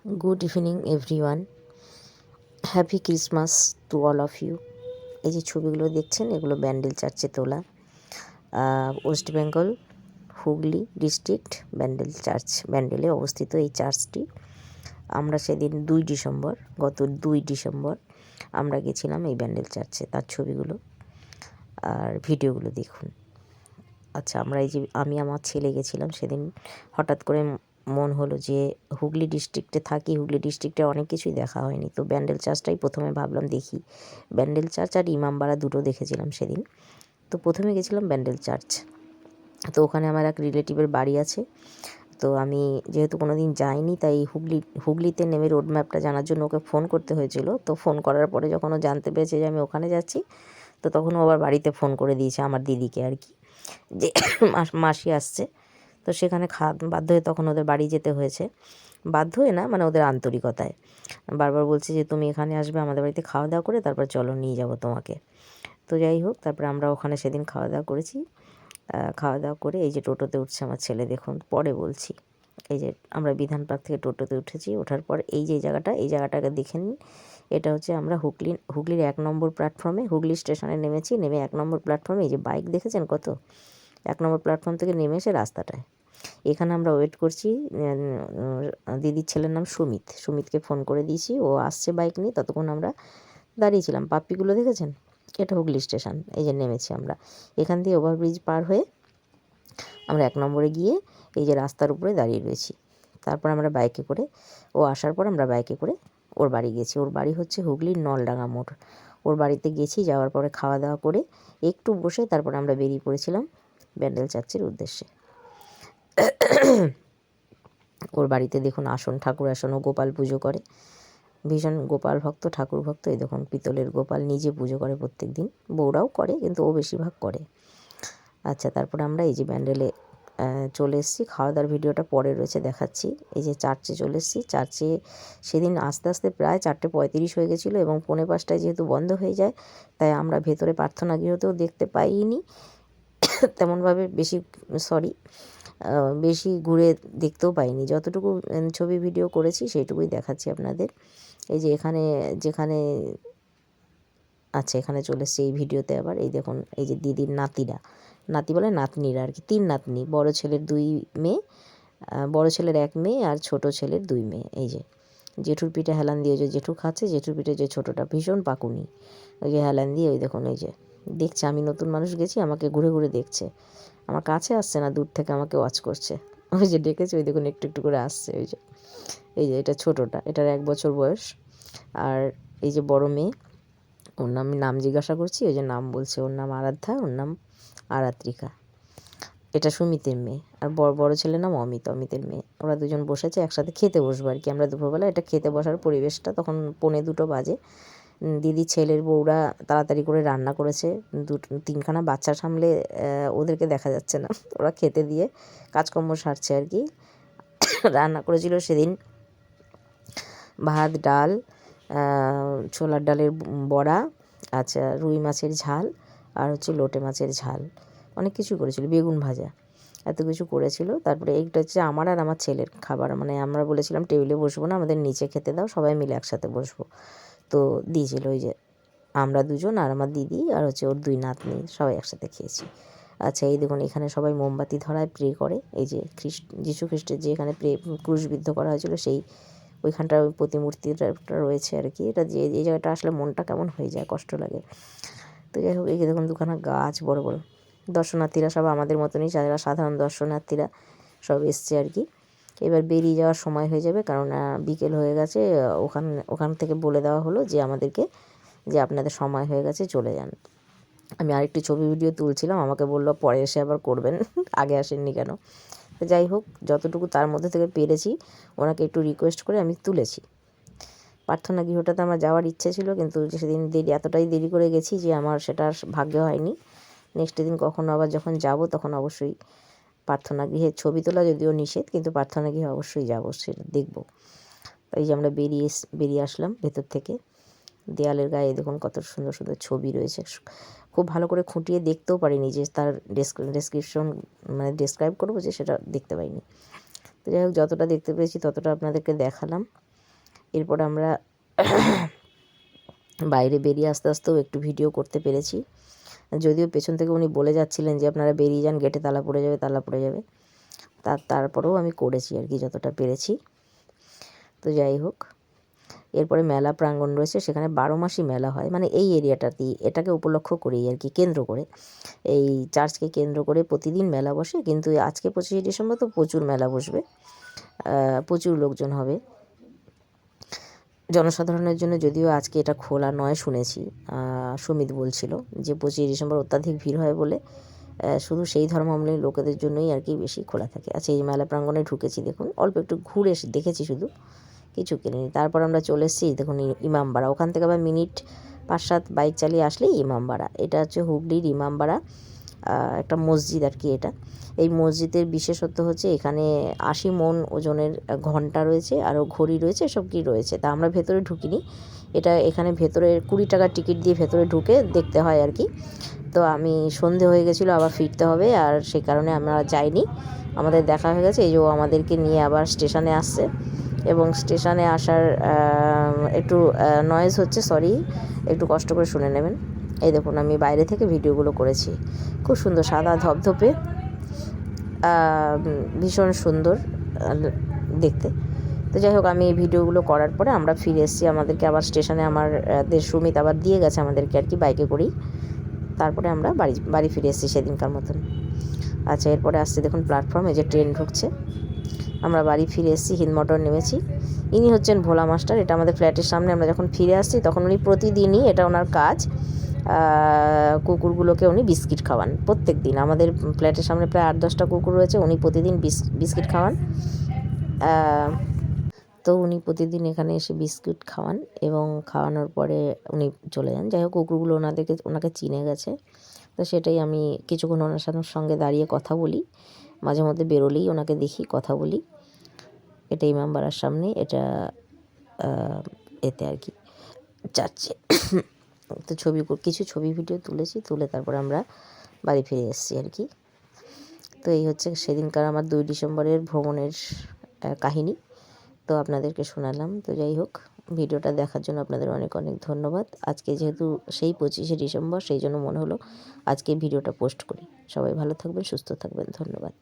Good evening everyone, happy Christmas to all of you. এই যে ছবিগুলো দেখছেন এগুলো ব্যান্ডেল চার্চে তোলা, West Bengal Hooghly district Bandel church, ব্যান্ডেলে অবস্থিত এই চার্চটি। আমরা সেদিন গত 2 ডিসেম্বর আমরা গেছিলাম এই ব্যান্ডেল চার্চে। তার ছবিগুলো আর ভিডিওগুলো দেখুন। আচ্ছা, আমি আমার ছেলে গেছিলাম সেদিন। হঠাৎ করে মন হলো যে হুগলি ডিস্ট্রিক্টে থাকি, হুগলি ডিস্ট্রিক্টে অনেক কিছুই দেখা হয়নি, তো ব্যান্ডেল চার্চটাই প্রথমে ভাবলাম দেখি। ব্যান্ডেল চার্চ আর ইমামবাড়া দুটো দেখেছিলাম সেদিন। তো প্রথমে গেছিলাম ব্যান্ডেল চার্চ। তো ওখানে আমার এক রিলেটিভের বাড়ি আছে। তো আমি যেহেতু কোনো দিন যাইনি, তাই হুগলিতে নেমে রোড ম্যাপটা জানার জন্য ওকে ফোন করতে হয়েছিল। তো ফোন করার পরে যখন ও জানতে পেরেছে যে আমি ওখানে যাচ্ছি, তো তখন ও আবার বাড়িতে ফোন করে দিয়েছে আমার দিদিকে আর কি, যে মাসি আসছে। তো সেখানে বাধ্য হয়ে তখন ওদের বাড়ি যেতে হয়েছে। বাধ্য হয়ে না, মানে ওদের আন্তরিকতায় বারবার বলছে যে তুমি এখানে আসবে আমাদের বাড়িতে, খাওয়া দাওয়া করে তারপর চলো নিয়ে যাব তোমাকে। তো যাই হোক, তারপরে আমরা ওখানে সেদিন খাওয়া দাওয়া করেছি। খাওয়া দাওয়া করে এই যে টোটোতে উঠছে আমার ছেলে, দেখুন পরে বলছি। এই যে আমরা বিধান পার্ক থেকে টোটোতে উঠেছি, ওঠার পর এই যে এই জায়গাটাকে দেখে নিন। এটা হচ্ছে আমরা হুগলির 1 নম্বর প্ল্যাটফর্মে, হুগলি স্টেশনে নেমেছি। নেমে 1 নম্বর প্ল্যাটফর্মে এই যে বাইক দেখেছেন কত, 1 নম্বর প্ল্যাটফর্ম থেকে নেমে এসে রাস্তাটায় এখানে আমরা ওয়েট করছি। দিদির ছেলের নাম সুমিতকে ফোন করে দিয়েছি, ও আসছে বাইক নিয়ে। ততক্ষণ আমরা দাঁড়িয়েছিলাম। পাপ্পিগুলো দেখেছেন, এটা হুগলি স্টেশন। এই যে নেমেছি আমরা এখান দিয়ে, ওভারব্রিজ পার হয়ে আমরা 1 নম্বরে গিয়ে এই যে রাস্তার উপরে দাঁড়িয়ে রয়েছি। তারপর আমরা বাইকে করে, ও আসার পর আমরা বাইকে করে ওর বাড়ি গেছি। ওর বাড়ি হচ্ছে হুগলির নলডাঙ্গা মোড়। ওর বাড়িতে গেছি, যাওয়ার পরে খাওয়া দাওয়া করে একটু বসে তারপর আমরা বেরিয়ে পড়েছিলাম ব্যান্ডেল চার্চের উদ্দেশ্যে। ওর বাড়িতে দেখুন ঠাকুর আসন, ও গোপাল পুজো করে, ভীষণ গোপাল ভক্ত, ঠাকুর ভক্ত। এই দেখুন পিতলের গোপাল নিজে পুজো করে প্রত্যেক দিন, বউরাও করে কিন্তু ও বেশিরভাগ করে। আচ্ছা, তারপরে আমরা এই যে ব্যান্ডেলে চলে এসেছি। খাওয়া দাওয়ার ভিডিওটা পরে রয়েছে, দেখাচ্ছি। এই যে চার্চে চলে এসেছি। চার্চে সেদিন আস্তে আস্তে প্রায় 4:35 হয়ে গেছিলো, এবং 4:45 যেহেতু বন্ধ হয়ে যায়, তাই আমরা ভেতরে প্রার্থনা গৃহতেও দেখতে পাইনি তেমনভাবে, বেশি ঘুরে দেখতেও পাইনি। যতটুকু ছবি ভিডিও করেছি সেইটুকুই দেখাচ্ছি আপনাদের। এই যে যেখানে আচ্ছা, এখানে চলে এসছে এই ভিডিওতে। আবার এই দেখুন, এই যে দিদির নাতি বলে নাতনিরা আর কি, 3 নাতনি, বড় ছেলের 2 মেয়ে, বড় ছেলের 1 মেয়ে আর ছোট ছেলের 2 মেয়ে। এই যে জেঠুর পিঠে হেলান দিয়ে, যে জেঠু খাচ্ছে, জেঠুর পিঠে যে ছোটোটা ভীষণ পাকুনি, ওই যে হেলান দিয়ে, ওই দেখুন এই যে দেখছে। আমি নতুন মানুষ গেছি, আমাকে ঘুরে ঘুরে দেখছে, আমার কাছে আসছে না, দূর থেকে আমাকে ওয়াচ করছে। ওই যে ডেকেছে, ওই দেখুন একটু একটু করে আসছে। এই যে এটা ছোটোটা, এটার 1 বছর বয়স। আর এই যে বড় মেয়ে, ওর নাম জিজ্ঞাসা করছি, ওই যে নাম বলছে, ওর নাম আরাধ্যা, ওর নাম আরাত্রিকা। এটা সুমিতের মেয়ে। আর বড় ছেলের নাম অমিতের মেয়ে। ওরা দুজন বসেছে একসাথে, খেতে বসবো আর কি আমরা দুপুরবেলা। এটা খেতে বসার পরিবেশটা তখন 1:45 বাজে। দিদি ছেলের বউরা তাড়াতাড়ি করে রান্না করেছে। 3খানা বাচ্চা সামলে ওদেরকে দেখা যাচ্ছে না, ওরা খেতে দিয়ে কাজকর্ম সারছে আর কি। রান্না করেছিল সেদিন ভাত, ডাল, ছোলার ডালের বড়া, আচ্ছা রুই মাছের ঝাল, আর হচ্ছে লোটে মাছের ঝাল, অনেক কিছু করেছিল, বেগুন ভাজা, এত কিছু করেছিল। তারপরে এইটা হচ্ছে আমার আর আমার ছেলের খাবার। মানে আমরা বলেছিলাম টেবিলে বসবো না, আমাদের নিচে খেতে দাও, সবাই মিলে একসাথে বসবো। তো দিয়েছিল ওই যে আমরা দুজন আর আমার দিদি আর হচ্ছে ওর 2 নাতনি, সবাই একসাথে খেয়েছি। আচ্ছা, এই দেখুন এখানে সবাই মোমবাতি ধরায়, প্রে করে। এই যে যীশু খ্রিস্টের যে এখানে ক্রুশবিদ্ধ করা হয়েছিল, সেই ওইখানটার ওই প্রতিমূর্তিটা রয়েছে আর কি। এটা যে এই জায়গাটা আসলে মনটা কেমন হয়ে যায়, কষ্ট লাগে। তো যাই হোক, এই যে দেখুন 2খানা গাছ বড় বড়। দর্শনার্থীরা সব আমাদের মতনই, যারা সাধারণ দর্শনার্থীরা সব এসছে আর কি। এবার বেরিয়ে যাওয়ার সময় হয়ে যাবে, কারণ বিকেল হয়ে গেছে। ওখান থেকে বলে দেওয়া হলো যে আমাদেরকে, যে আপনাদের সময় হয়ে গেছে, চলে যান। আমি আরেকটু ছবি ভিডিও তুলছিলাম, আমাকে বললো পরে এসে আবার করবেন, আগে আসেননি কেন। তো যাই হোক, যতটুকু তার মধ্যে থেকে পেরেছি ওনাকে একটু রিকোয়েস্ট করে আমি তুলেছি। প্রার্থনা গৃহটাতে আমার যাওয়ার ইচ্ছে ছিল, কিন্তু সেদিন এতটাই দেরি করে গেছি যে আমার সেটা আর ভাগ্য হয়নি। নেক্সট দিন কখনো আবার যখন যাব, তখন অবশ্যই প্রার্থনা গৃহে ছবি তোলা যদিও নিষেধ, কিন্তু প্রার্থনা গৃহে অবশ্যই যাবো, সেটা দেখব। তাই যে আমরা বেরিয়ে আসলাম ভেতর থেকে। দেয়ালের গায়ে দেখুন কত সুন্দর সুন্দর ছবি রয়েছে। খুব ভালো করে খুঁটিয়ে দেখতেও পারিনি যে তার ডেসক্রিপশন, মানে ডেসক্রাইব করবো, যে সেটা দেখতে পাইনি। তো যাই হোক, যতটা দেখতে পেরেছি ততটা আপনাদেরকে দেখালাম। এরপর আমরা বাইরে বেরিয়ে আস্তে আস্তেও একটু ভিডিও করতে পেরেছি, যদিও পেছন থেকে উনি বলে যাচ্ছিলেন যে আপনারা বেরিয়ে যান, গেটে তালা পড়ে যাবে, তালা পড়ে যাবে। তারপরেও আমি করেছি আর কি যতটা পেরেছি। তো যাই হোক, এরপরে মেলা প্রাঙ্গণ রয়েছে, সেখানে 12 মাসই মেলা হয়, মানে এই এরিয়াটাতেই, এটাকে উপলক্ষ করেই আর কি, কেন্দ্র করে, এই চার্চকে কেন্দ্র করে প্রতিদিন মেলা বসে। কিন্তু আজকে 25শে ডিসেম্বর তো প্রচুর মেলা বসবে, প্রচুর লোকজন হবে জনসাধারণের জন্য। যদিও আজকে এটা খোলা নয় শুনেছি, সুমিত বলছিল যে 25শে ডিসেম্বর অত্যাধিক ভিড় হয় বলে শুধু সেই ধর্মাবলম্বী লোকেদের জন্যই আর কি বেশি খোলা থাকে। আচ্ছা, এই মেলা প্রাঙ্গণে ঢুকেছি, দেখুন অল্প একটু ঘুরে দেখেছি, শুধু কিছু কিনিনি। তারপর আমরা চলে এসেছি, দেখুন ইমামবাড়া। ওখান থেকে আবার মিনিট 5-7 বাইক চালিয়ে আসলেই ইমামবাড়া। এটা হচ্ছে হুগলির ইমামবাড়া, একটা মসজিদ আর কি এটা। এই মসজিদের বিশেষত্ব হচ্ছে এখানে 80 মণ ওজনের ঘণ্টা রয়েছে, আরও ঘড়ি রয়েছে, সব কি রয়েছে। তা আমরা ভেতরে ঢুকিনি, এটা এখানে ভেতরে 20 টাকার টিকিট দিয়ে ভেতরে ঢুকে দেখতে হয় আর কি। তো আমি সন্ধে হয়ে গেছিলো, আবার ফিরতে হবে, আর সেই কারণে আমরা যাইনি। আমাদের দেখা হয়ে গেছে, এই যে ও আমাদেরকে নিয়ে আবার স্টেশনে আসছে, এবং স্টেশনে আসার একটু নয়েজ হচ্ছে, সরি, একটু কষ্ট করে শুনে নেবেন। এই দেখুন, আমি বাইরে থেকে ভিডিওগুলো করেছি, খুব সুন্দর, সাদা ধপধপে, ভীষণ সুন্দর দেখতে। তো যাই হোক, আমি এই ভিডিওগুলো করার পরে আমরা ফিরে এসেছি, আমাদেরকে আবার স্টেশনে আমাদের সুমিত আবার দিয়ে গেছে আমাদেরকে আর কি, বাইকে করেই। তারপরে আমরা বাড়ি ফিরে এসেছি সেদিনকার মতন। আচ্ছা, এরপরে আসছে দেখুন প্ল্যাটফর্মে যে ট্রেন ঢুকছে, আমরা বাড়ি ফিরে এসেছি, হিন্দমোটর নেমেছি। ইনি হচ্ছেন ভোলা মাস্টার, এটা আমাদের ফ্ল্যাটের সামনে। আমরা যখন ফিরে আসছি তখন উনি প্রতিদিনই, এটা ওনার কাজ, কুকুরগুলোকে উনি বিস্কিট খাওয়ান প্রত্যেক দিন। আমাদের ফ্ল্যাটের সামনে প্রায় 8-10টা কুকুর রয়েছে, উনি প্রতিদিন বিস্কিট খাওয়ান। তো উনি প্রতিদিন এখানে এসে বিস্কুট খাওয়ান, এবং খাওয়ানোর পরে উনি চলে যান। যাই হোক, কুকুরগুলো ওনাকে চিনে গেছে। তো সেটাই, আমি কিছুক্ষণ ওনার সঙ্গে দাঁড়িয়ে কথা বলি, মাঝে মধ্যে বেরোলেই ওনাকে দেখি, কথা বলি। এটা ইমামবাড়ার সামনে, এটা এতে আর কি, চার্চে। তো কিছু ছবি ভিডিও তুলে তারপর আমরা বাড়ি ফিরে এসেছি আর কি। তো এই হচ্ছে সেদিনকার আমার 2 ডিসেম্বরের ভ্রমণের কাহিনী, তো আপনাদেরকে শোনালাম। তো যাই হোক, ভিডিওটা দেখার জন্য আপনাদের অনেক অনেক ধন্যবাদ। আজকে যেহেতু সেই 25শে ডিসেম্বর, সেই জন্য মনে হলো আজকে ভিডিওটা পোস্ট করি। সবাই ভালো থাকবেন, সুস্থ থাকবেন, ধন্যবাদ।